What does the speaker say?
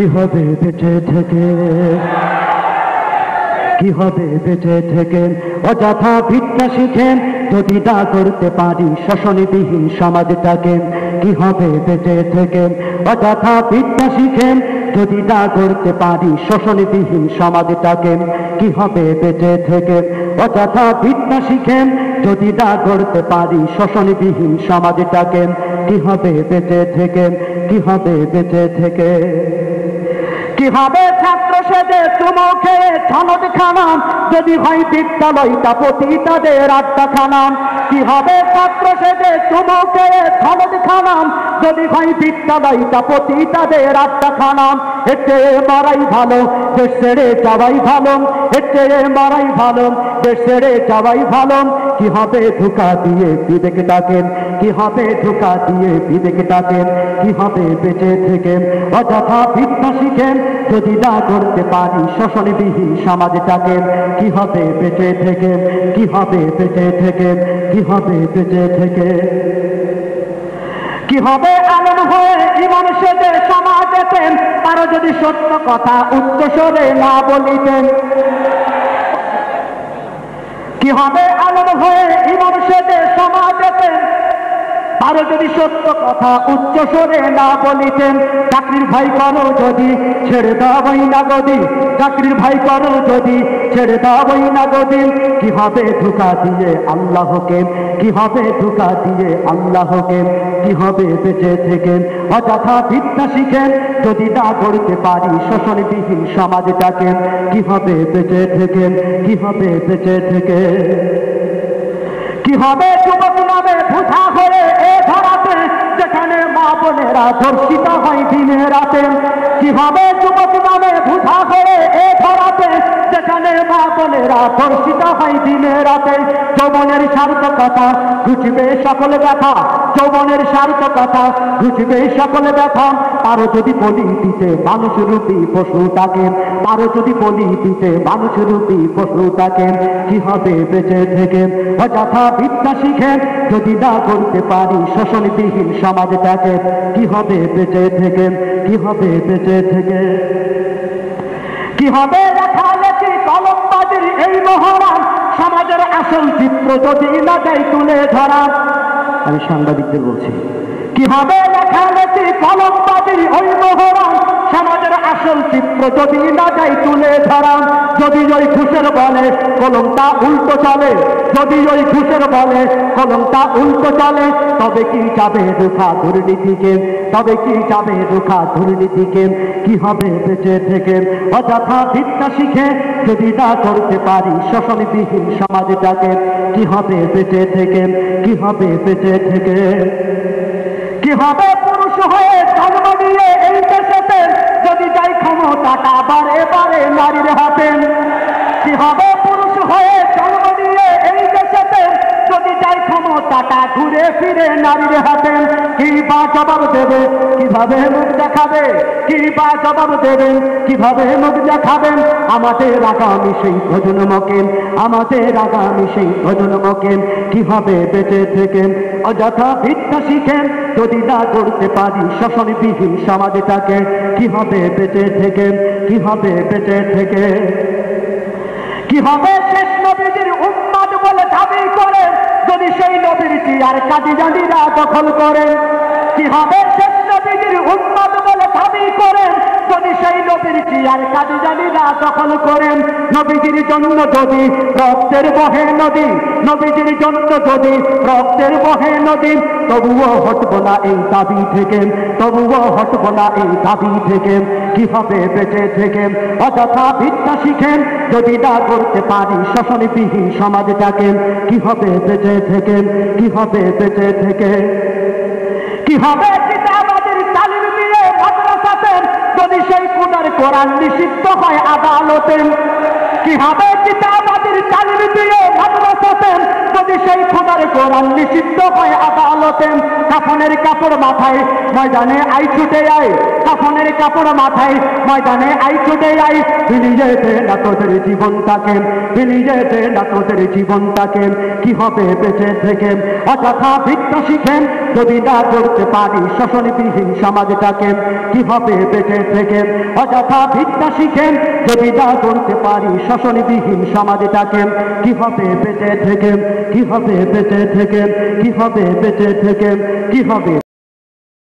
কি হবে বেঁচে থেকে, কি হবে বেঁচে থেকে অযথা ভিক্ষা শিখেন যদি না করতে পারি শোষণবিহীন সমাজটাকে। কি হবে বেঁচে থেকে অযথা ভিক্ষা শিখেন যদি না করতে পারি শোষণবিহীন সমাজটাকে। কি হবে বেঁচে থেকে অযথা ভিক্ষা শিখেন যদি না করতে পারি শোষণবিহীন সমাজটাকে। কি হবে বেঁচে থেকে, কি হবে বেঁচে থেকে। কি হবে ছাত্র সেজে চুমুকে ছনদ খানাম যদি হয় বিদ্যালয়টা পতিতাদের আড্ডাখানা। কি হবে ছাত্র সেজে চুমুকে ছনদ খানাম যদি হয় বিদ্যালয়টা পতিতাদের আড্ডাখানা। এর চেয়ে মারাই ভালো দেশ ছেড়ে যাওয়াই ভালো, এর চেয়ে মারাই ভালো দেশ ছেড়ে যাওয়াই ভালো। কি হবে ধোঁকা দিয়ে বিবেক ডাকেন, কি হবে ধোঁকা দিয়ে বিবেক ডাকেন। কি হবে বেঁচে থেকে অযথা ভিক্ষা শিখেন যদি না করতে পারি শোষণবিহীন সমাজটাকে। কি হবে বেঁচে থেকে, কি হবে বেঁচে থেকে, কি হবে বেঁচে থেকে। কি হবে আলেম হয়ে ইমাম সেজে সমাজেতেন তারা যদি সত্য কথা উচ্চস্বরে না বলিতেন। কি হবে আলেম হয়ে ইমাম সেজে সমাজেতেন তারা যদি সত্য কথা উচ্চস্বরে না বলিতেন। চাকরির ভাই করো যদি ছেড়ে দাওই না গদি, চাকরির ভাই করো যদি ছেড়ে দাওই না গদি। কি হবে ধোঁকা দিয়ে আল্লাহকে, কি হবে ধোঁকা দিয়ে আল্লাহকে। কি হবে বেঁচে থেকে অযথা ভিক্ষা শিখেন যদি না করতে পারি শোষণবিহীন সমাজটাকে। কি হবে বেঁচে থেকে, কি হবে বেঁচে থেকে। কি হবে যুবক নামে বুঝা হয়ে এ ধরাতে যেখানে মা বোনেরা ধর্ষিত হয় দিনে রাতে। কি হবে যুবক নামে বুঝা হয়ে এ ধরাতে যেখানে মা বোনেরা ধর্ষিত হয় দিনে রাতে। যৌবনের সার্থকতা ঘুচবে সকল ব্যথা, যৌবনের সার্থকতা ঘুচবে সকল ব্যথা। তারও যদি বলি দিতে মানুষরূপী পশুটাকে, তারও যদি বলি দিতে মানুষরূপী পশুটাকে। কি হবে বেঁচে থেকে অযথা ভিক্ষা শিখেন যদি না করতে পারি শোষণবিহীন সমাজটাকে। কি হবে বেঁচে থেকে, কি হবে বেঁচে থেকে। কি হবে লেখালেখি কলমবাজির এই মহড়ান সমাজের আসল চিত্র যদি না যায় তুলে ধরা। আমি সাংবাদিকদের বলছি, কি হবে লেখালেখি কলমবাজির ওই মহড়ান সমাজের আসল চিত্র যদি না যায় তুলে ধরা। যদি ওই ঘুষের বলে কলমটা উল্টো চলে, যদি ওই ঘুষের বলে কলমটা উল্টো চলে তবে কি যাবে রুখা দুর্নীতিকে, তবে কি যাবে রুখা দুর্নীতিকে। কি হবে বেঁচে থেকে অযথা ভিক্ষা শিখে যদি না করতে পারি শোষণবিহীন সমাজটাকে। কি হবে বেঁচে থেকে, কি হবে বেঁচে থেকে। কি হবে পুরুষ হয়ে জন্ম নিয়ে এই দেশেতে যদি যাই ক্ষমতাটা বারে বারে নারীর হাতে। কি হবে পুরুষ হয়ে জন্ম নিয়ে এই দেশেতে যদি যাই ক্ষমতাটা ঘুরে ফিরে নারীর হাতে। কি বা জবাব দেবে, কিভাবে মুখ দেখাবে, কি বা জবাব দেবেন, কিভাবে মুখ দেখাবেন আমাদের আগামী সেই প্রজন্মকে, আমাদের আগামী সেই প্রজন্মকে। কি হবে বেঁচে থেকে অযথা ভিক্ষা শিখেন যদি না করতে পারি শোষণবিহীন সমাজটাকে। কি হবে বেঁচে থেকে, কি হবে বেঁচে থেকে। কি হবে শেষ নবীর উম্মত বলে দাবি করে যদি সেই নবীর চেয়ার কাদিয়ানীরা দখল করে। কি হবে শেষ নবীর উম্মত বলে দাবি করেন যদি সেই নবীর চেয়ার কাদিয়ানীরা দখল করেন। নবীজির জন্য যদি রক্তের বহে নদী, নবীজির জন্য যদি রক্তের বহে নদী তবুও হটবো না এই দাবি থেকে, তবুও হটবো না এই দাবি থেকে। কি হবে বেঁচে থেকে অযথা ভিক্ষা শিখেন যদি না করতে পারি শোষণবিহীন সমাজটাকে। কি হবে বেঁচে থেকে, কি হবে বেঁচে থেকে। কি হবে কিতাবাদের তালিম দিয়ে মাদ্রাসাতে যদি সেই কোরআন কোরআন নিষিদ্ধ হয় আদালতে। কি হবে কিতাবাদের তালিম দিয়ে মাদ্রাসাতে যদি সেই খোদার কোরআন নিষিদ্ধ হয় আদালতে। কাফনের কাপড় মাথায় ময়দানে আই ছুটে আয়, কাফনের কাপড় মাথায় ময়দানে আই ছুটে আয়। বিলিয়ে দে না তোদের জীবনটাকে, বিলিয়ে দে না তোদের জীবনটাকে। কি হবে বেঁচে থেকে অযথা ভিক্ষা শিখেন যদি না করতে পারি শোষণবিহীন সমাজটাকে, কি হবে বেঁচে থেকে? অযথা ভিক্ষা শিখেন যদি না করতে পারি শোষণবিহীন সমাজটাকে, কি হবে বেঁচে থেকে? কি হবে বেঁচে থেকে? কি হবে বেঁচে থেকে? কি হবে?